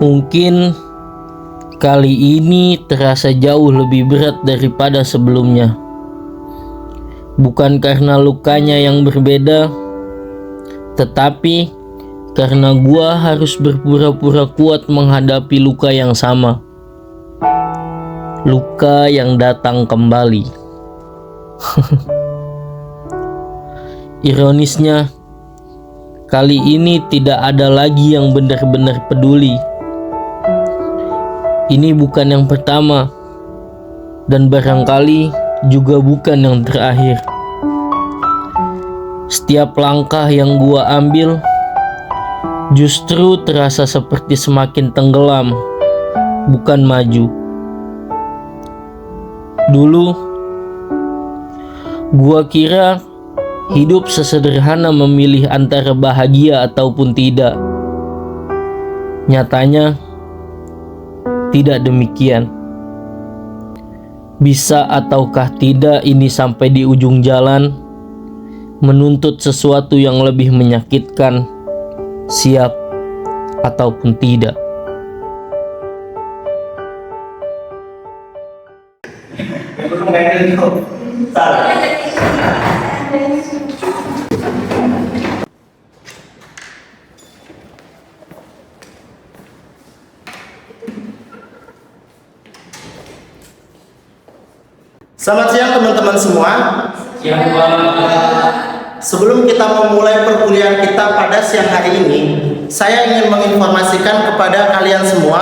Mungkin kali ini terasa jauh lebih berat daripada sebelumnya. Bukan karena lukanya yang berbeda, tetapi karena gua harus berpura-pura kuat menghadapi luka yang sama. Luka yang datang kembali. Ironisnya, kali ini tidak ada lagi yang benar-benar peduli. Ini bukan yang pertama, dan barangkali juga bukan yang terakhir. Setiap langkah yang gua ambil justru terasa seperti semakin tenggelam, bukan maju. Dulu, gua kira hidup sesederhana memilih antara bahagia ataupun tidak. Nyatanya, tidak demikian. Bisa ataukah tidak ini sampai di ujung jalan, menuntut sesuatu yang lebih menyakitkan, siap ataupun tidak. Selamat siang teman-teman semua. Sebelum kita memulai perkuliahan kita pada siang hari ini, saya ingin menginformasikan kepada kalian semua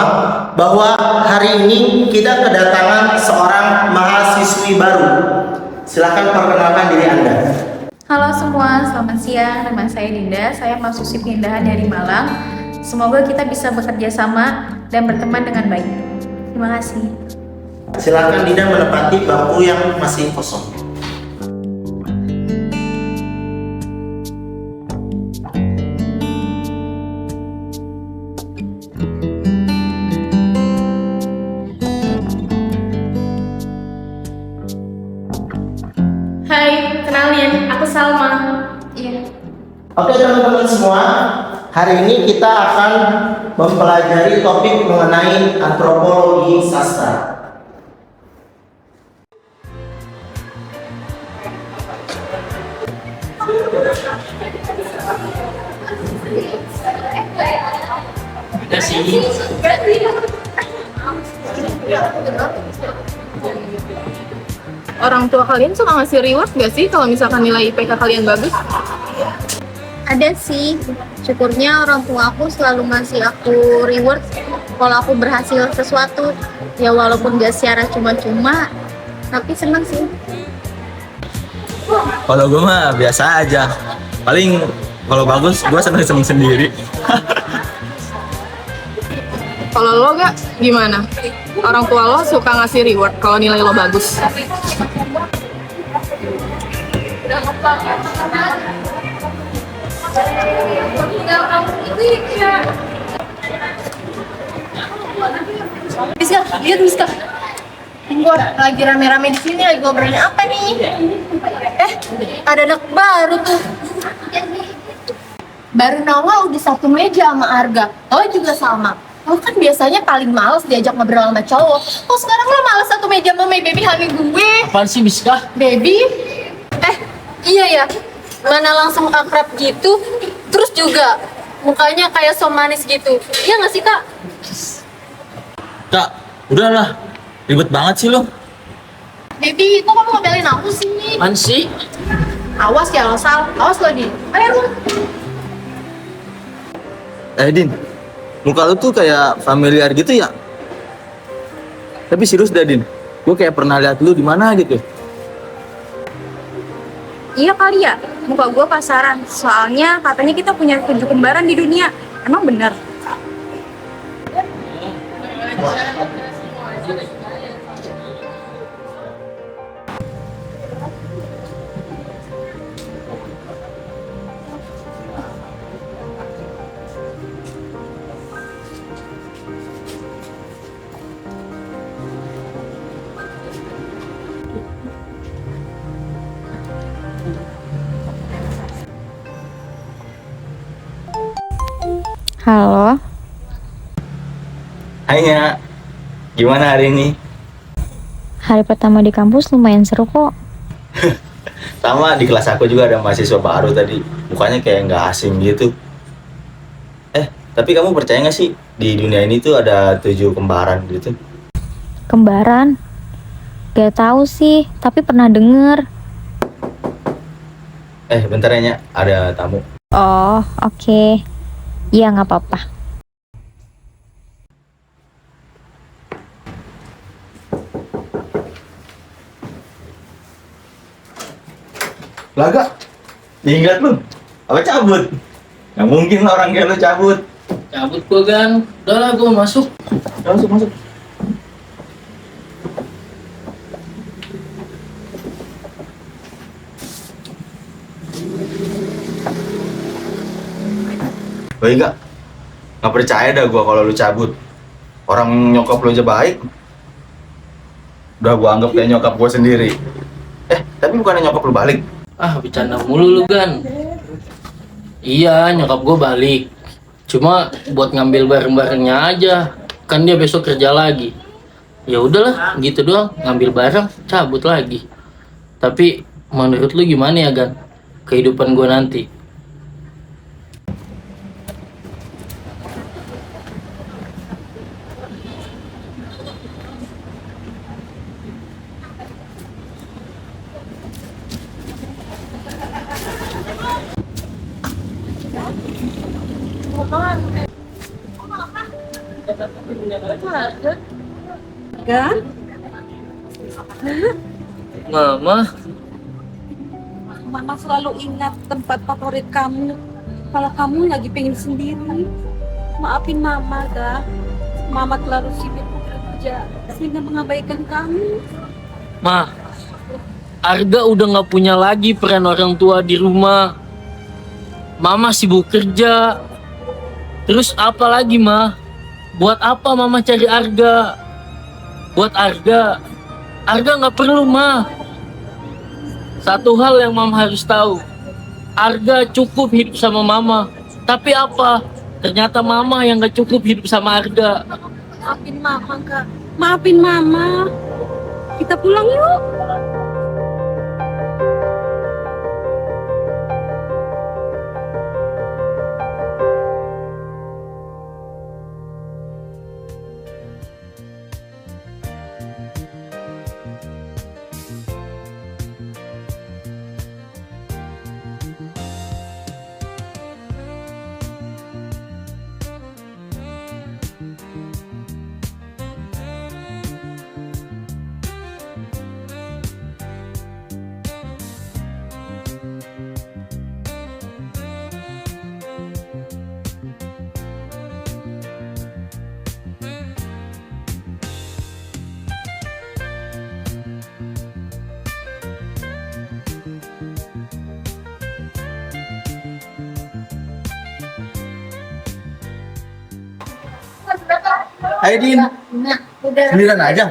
bahwa hari ini kita kedatangan seorang mahasiswi baru. Silakan perkenalkan diri Anda. Halo semua, selamat siang. Nama saya Dinda, saya mahasiswi pindahan dari Malang. Semoga kita bisa bekerja sama dan berteman dengan baik. Terima kasih. Silakan Dinda menempati bangku yang masih kosong. Hai, kenalin, aku Salma. Iya. Oke teman-teman semua, hari ini kita akan mempelajari topik mengenai antropologi sastra. Orang tua kalian suka ngasih reward gak sih kalau misalkan nilai IPK kalian bagus? Ada sih, syukurnya orang tua aku selalu ngasih aku reward kalau aku berhasil sesuatu. Ya walaupun gak secara cuma-cuma, tapi seneng sih. Kalau gue mah biasa aja. Paling kalau bagus gue seneng sendiri. Kalau lo gak, gimana? Orang tua lo suka ngasih reward kalau nilai lo bagus? Miska, lihat Miska. Gua lagi rame-rame di sini lagi ngobrolin apa nih? Ada anak baru tuh. Baru nongol udah satu meja sama Arga. Lo juga sama. Lo kan biasanya paling males diajak ngobrol sama cowok. Kok sekarang lo males satu meja sama my baby honey gue? Apaan sih Miska? Baby? Iya ya. Mana langsung akrab gitu. Terus juga mukanya kayak so manis gitu. Iya nggak sih Kak? Kak, udahlah. Ribet banget sih lo. Baby, kok kamu ngebelain aku sih? Apaan sih? Awas ya lo Sal. Awas lo Di. Ayo lu. Din, muka lu tuh kayak familiar gitu ya. Tapi serius dah Din, gue kayak pernah lihat lu di mana gitu. Iya kali ya, muka gue pasaran. Soalnya katanya kita punya 7 kembaran di dunia. Emang bener? Halo, Hai Nya, gimana hari ini? Hari pertama di kampus lumayan seru kok. Sama di kelas aku juga ada mahasiswa baru tadi. Mukanya kayak nggak asing gitu. Tapi kamu percaya nggak sih di dunia ini tuh ada 7 kembaran gitu? Kembaran? Gak tahu sih, tapi pernah denger. Bentar ya Nya, ada tamu. Oh, oke. Iya, nggak apa-apa. Laga, ingat lu? Apa cabut? Nggak mungkin lah orang kayak lu cabut. Cabut gua kan. Udah lah gua masuk. Masuk. Baik nggak percaya dah gua kalau lu cabut. Orang nyokap lu aja baik. Udah gua anggap kayak nyokap gua sendiri. Tapi bukannya nyokap lu balik? Ah, bercanda mulu lu kan. Iya, nyokap gua balik. Cuma buat ngambil barang-barangnya aja. Kan dia besok kerja lagi. Ya udahlah, gitu doang. Ngambil barang, cabut lagi. Tapi menurut lu gimana ya, Gan? Kehidupan gua nanti. Gan, Mama, Mama selalu ingat tempat favorit kamu. Kalau kamu lagi pengen sendiri, maafin Mama, Ga. Mama terlalu sibuk bekerja sehingga mengabaikan kamu. Ma, Arga udah nggak punya lagi peran orang tua di rumah. Mama sibuk kerja. Terus apa lagi, Ma? Buat apa Mama cari Arga? Buat Arga nggak perlu, Ma. Satu hal yang Mama harus tahu, Arga cukup hidup sama Mama. Tapi apa? Ternyata Mama yang nggak cukup hidup sama Arga. Maafin Mama, Ga. Maafin Mama. Kita pulang yuk. Hai Din, sendirian aja.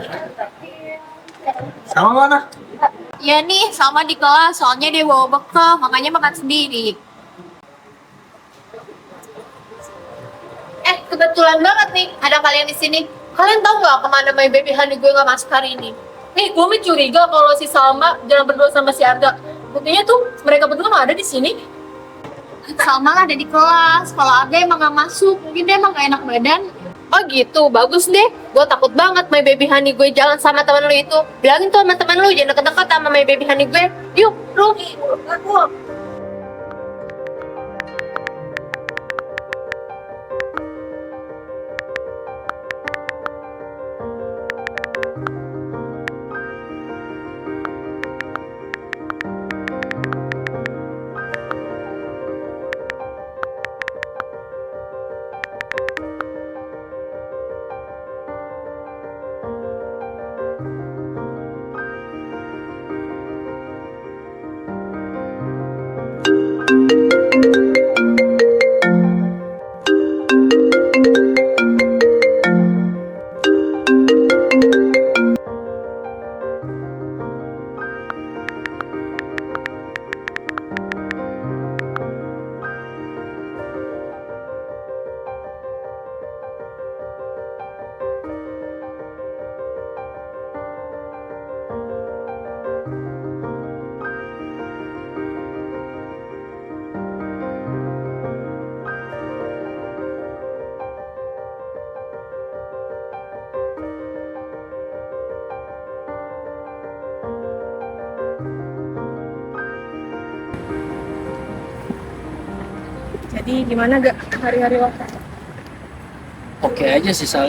Sama mana? Ya nih, sama di kelas, soalnya dia bawa bekal, makanya makan sendiri. Kebetulan banget nih, ada kalian di sini. Kalian tahu nggak kemana My Baby Honey gue nggak masuk hari ini? Nih, gue curiga kalau si Salma jalan berdua sama si Arga. Buktinya tuh mereka berdua nggak ada di sini. Salma ada di kelas, kalau Arga emang nggak masuk, mungkin dia emang nggak enak badan. Oh gitu, bagus deh. Gue takut banget My Baby Honey gue jalan sama teman lu itu. Bilangin tuh sama teman lu jangan deket-deket sama My Baby Honey gue. Yuk, Ruh. Jadi gimana gak hari-hari lo? Oke aja sih Sal.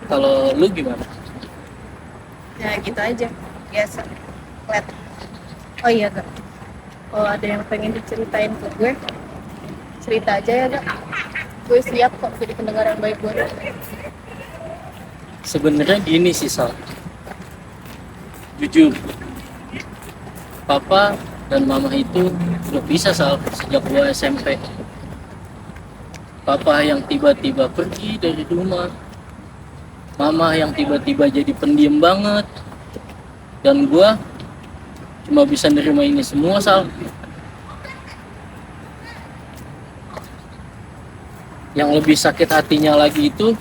Kalau lu gimana? Ya gitu aja, biasa. Let. Oh iya gak, kalau ada yang pengen diceritain ke gue, cerita aja ya gak. Gue siap kok jadi pendengar yang baik buat lo. Sebenarnya gini sih Sal. Jujur, Papa dan Mama itu udah pisah Sal sejak gua SMP. Papa yang tiba-tiba pergi dari rumah, Mama yang tiba-tiba jadi pendiam banget, dan gua cuma bisa nerima ini semua Sal. Yang lebih sakit hatinya lagi itu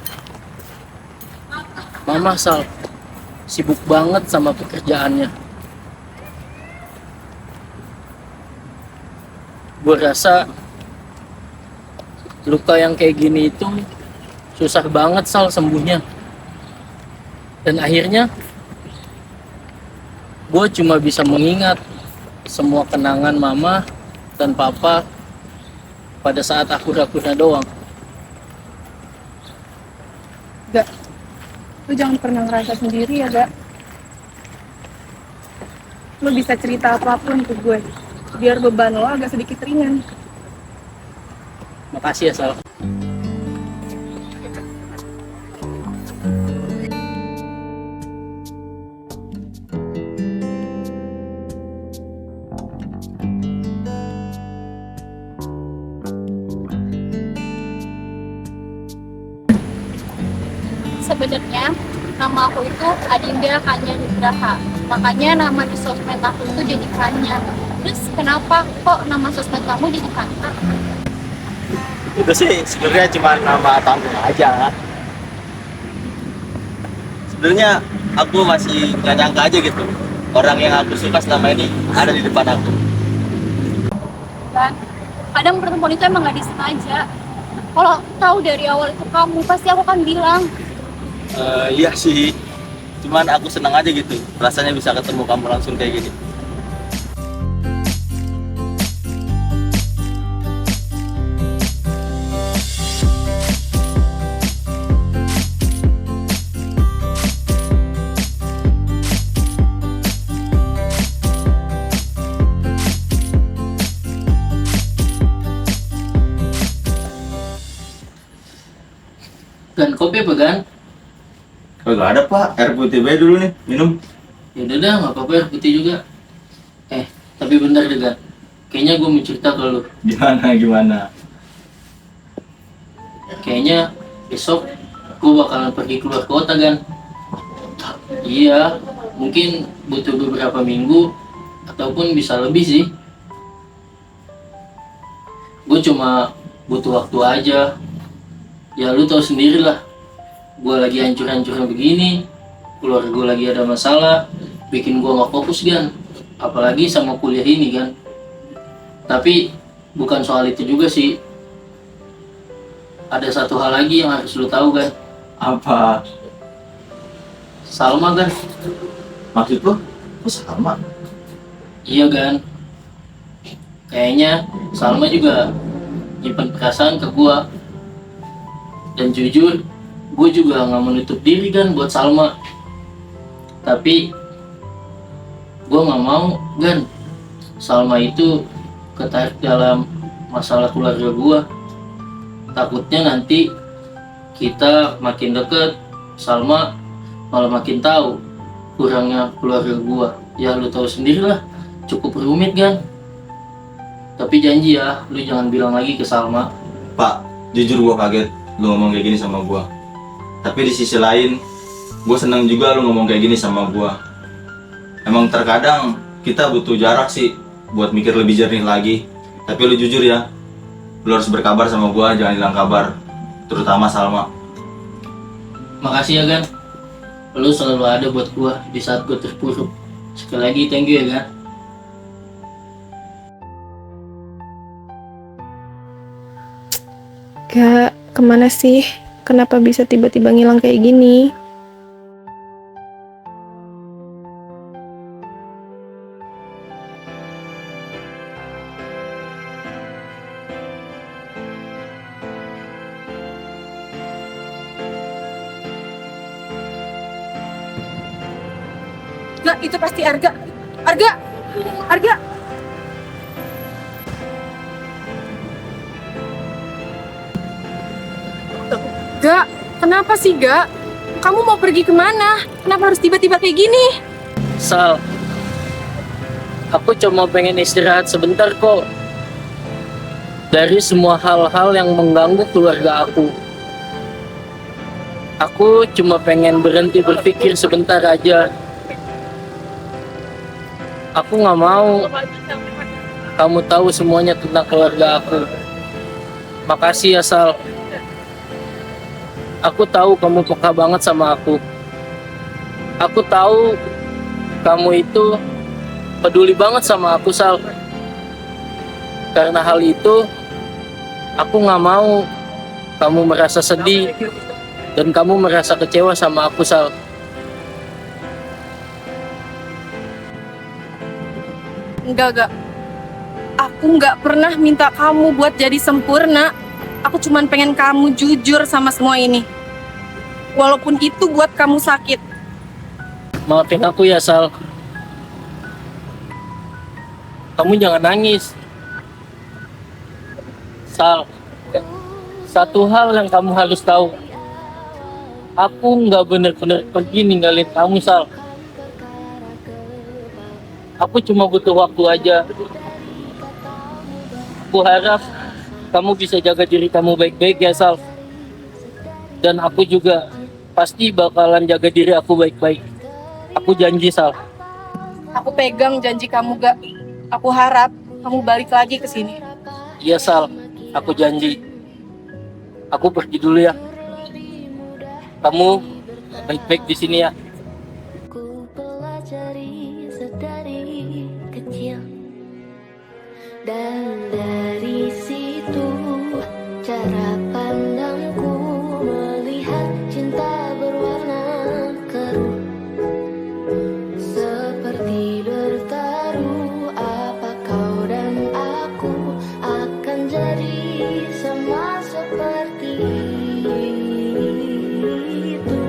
Mama Sal sibuk banget sama pekerjaannya. Gue rasa luka yang kayak gini itu susah banget Sal sembuhnya. Dan akhirnya gue cuma bisa mengingat semua kenangan Mama dan Papa pada saat akur-akurnya doang. Gak, lo jangan pernah ngerasa sendiri ya gak. Lo bisa cerita apapun ke gue, biar beban lo agak sedikit ringan. Makasih ya Sal. Sebenarnya nama aku itu Adinda Kanya Nugraha. Makanya nama di sosmed aku itu jadi Kanya. Terus kenapa kok nama sosmed kamu jadi Kanya? Itu sih sebenarnya cuma nama panggung aja. Sebenarnya aku masih nggak nyangka aja gitu, orang yang aku suka selama ini ada di depan aku. Dan kadang pertemuan itu emang gak disengaja. Kalau tahu dari awal itu kamu, pasti aku kan bilang. Iya sih, cuman aku senang aja gitu, rasanya bisa ketemu kamu langsung kayak gini. Dan kopi apa Gan? Gak ada pak, air putih aja dulu nih, minum. Ya udah dah, nggak apa-apa air putih juga. Tapi bentar deh Gan. Kayaknya gue mau cerita ke lu. Gimana? Kayaknya besok gue bakalan pergi keluar kota Gan. Iya, mungkin butuh beberapa minggu ataupun bisa lebih sih. Gue cuma butuh waktu aja. Ya lu tahu sendiri lah, gue lagi hancur-hancurnya begini, keluarga gue lagi ada masalah, bikin gue gak fokus Gan, apalagi sama kuliah ini kan. Tapi bukan soal itu juga sih, ada satu hal lagi yang harus lu tahu Gan. Apa? Salma Gan. Maksud lo? Kok sama? Iya Gan, kayaknya Salma juga nyimpen perasaan ke gue. Dan jujur, gue juga gak menutup diri Gan buat Salma. Tapi gue gak mau Gan Salma itu ketarik dalam masalah keluarga gue. Takutnya nanti kita makin deket, Salma malah makin tahu kurangnya keluarga gue. Ya lu tahu sendiri lah, cukup rumit Gan. Tapi janji ya, lu jangan bilang lagi ke Salma. Pak, jujur gue kaget lu ngomong kayak gini sama gue. Tapi di sisi lain, gue seneng juga lu ngomong kayak gini sama gue. Emang terkadang kita butuh jarak sih buat mikir lebih jernih lagi. Tapi lu jujur ya, lu harus berkabar sama gue, jangan hilang kabar, terutama Salma. Makasih ya Gan, lu selalu ada buat gue di saat gue terpuruk. Sekali lagi thank you ya Gan. Gak, kemana sih? Kenapa bisa tiba-tiba ngilang kayak gini? Gak, itu pasti Arga. Arga! Arga! Gak, kenapa sih Gak? Kamu mau pergi kemana? Kenapa harus tiba-tiba kayak gini? Sal, aku cuma pengen istirahat sebentar kok. Dari semua hal-hal yang mengganggu keluarga aku. Aku cuma pengen berhenti berpikir sebentar aja. Aku nggak mau kamu tahu semuanya tentang keluarga aku. Makasih ya Sal. Aku tahu kamu peka banget sama aku. Aku tahu kamu itu peduli banget sama aku, Sal. Karena hal itu, aku nggak mau kamu merasa sedih dan kamu merasa kecewa sama aku, Sal. Enggak. Aku nggak pernah minta kamu buat jadi sempurna. Aku cuman pengen kamu jujur sama semua ini. Walaupun itu buat kamu sakit. Maafin aku ya, Sal. Kamu jangan nangis. Sal, satu hal yang kamu harus tahu. Aku nggak bener-bener pergi ninggalin kamu, Sal. Aku cuma butuh waktu aja. Aku harap kamu bisa jaga diri kamu baik-baik ya, Sal. Dan aku juga pasti bakalan jaga diri aku baik-baik. Aku janji, Sal. Aku pegang janji kamu Gak. Aku harap kamu balik lagi ke sini. Iya, Sal. Aku janji. Aku pergi dulu ya. Kamu baik-baik di sini ya. Ku pelajari sedari kecil, dan dari situ cara pandangku melihat cinta berwarna keruh, seperti bertaruh. Apa kau dan aku akan jadi sama seperti itu.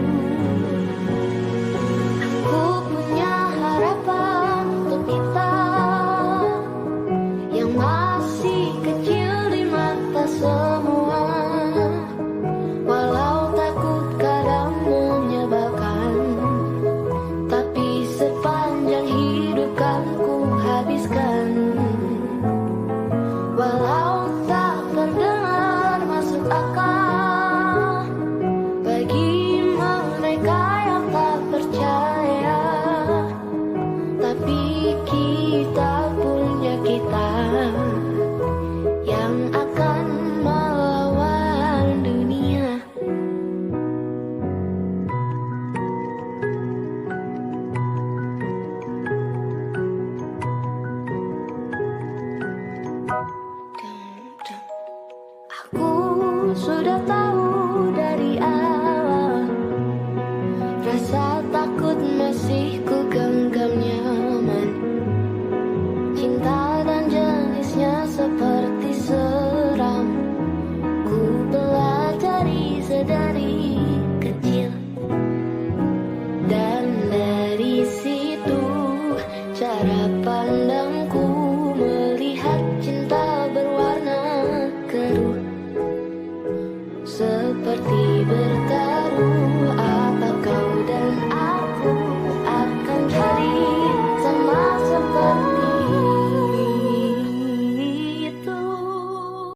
Aku punya harapan untuk kita yang masih kecil di mata semua. Walau takut kadang menyebalkan, tapi sepanjang hidup kan ku habiskan. Walau tak terdengar masuk akal bagi mereka yang tak percaya, tapi kita punya kita yang akan melawan dunia. Aku sudah tahu dari awal, rasa takut masih ku genggam nyaman. Cinta dan jenisnya seperti seram, ku pelajari sedari kecil. Dan dari situ cara pandangku melihat cinta berwarna keruh, seperti bertaruh.